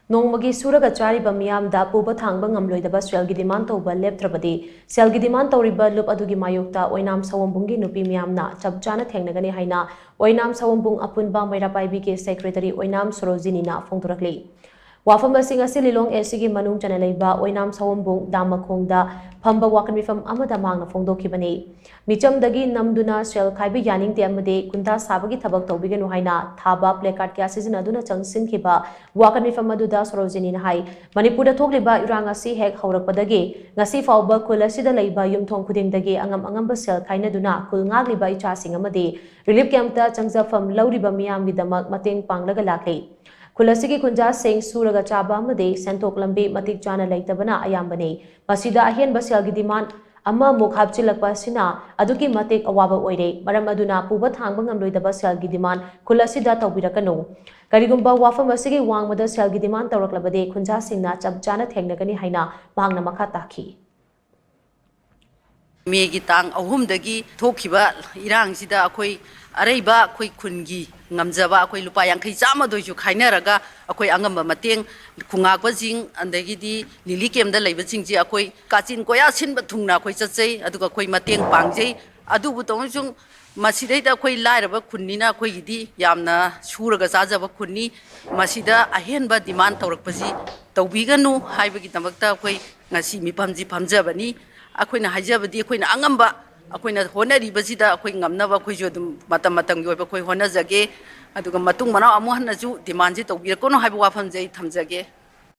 Nongmagi Shuraga Chariba Meeyam Da Puba-Thangba Ngamloidaba Shel demand Touba leptrabadi Shel demand touriba loop adugi mayokta Oinam Sawombung nupi meeyamna chap chana thengnagani haina Oinam Sawombung Apunba Meira Paibi ke Secretary Oinam Sorojini na phongdorakli Wafam asing lilong esigi manung chana leiba Oinam Sawombung damakongda phamba wakan mifam amada mangna phongdokibani Micham dagi namduna Shel khaibi yaning te amade kunta sabagi thabak tawbiganu haina thaba placard kya sizinaduna changsin khiba wakan mifam aduda Sorojini na hai Manipuri thokliba irang asi hek haurakpadagi ngasi fauba khul asida leiba yumthong khudingdagi angamba Shel khainaduna khul ngagliba ichasing amade relief camp ta changjafam lauriba miyam gidamak mateng panglaga lakli Kulasigi kunja sing Shuraga Chariba amade sentok lambi matik chana leitabana ayambane masida ahian Shel demand ama mukhab chilakpa sina adugi matik awaba oire maram aduna Puba-Thangba Ngamloidaba Shel demand kulasida tawbirakanu karigumba wafam asigi wangmada Shel demand tawraklabade kunja singna chap chana thengnagani haina mahangna makha takhi Megi tang ahumdagi thokiba irangsida akoi araiba akoi khungi ngamjaba akoi lupa yankai chama doju khainaraga akoi angamba mateng khungakba jing andagidi lili kemda leiba jingji akoi kachin koya sinba thungna akoi chachei aduga akoi mateng pangjei adubu tongjung masidaida akoi lairaba khunnina akoi gidi yamna shuraga chajaba khunni masida ahenba demand tawrakpaji tawbiganu haibagi tamakta akoi ngasi mipamji pamjabani akoina hajabadi akoina angamba akoina honaribasida akoi ngamnaba akoi jo dum matam yoiba akoi honajage aduga matung mana amu hanaju demand ji tawbirakono haiba wafam jai thamjage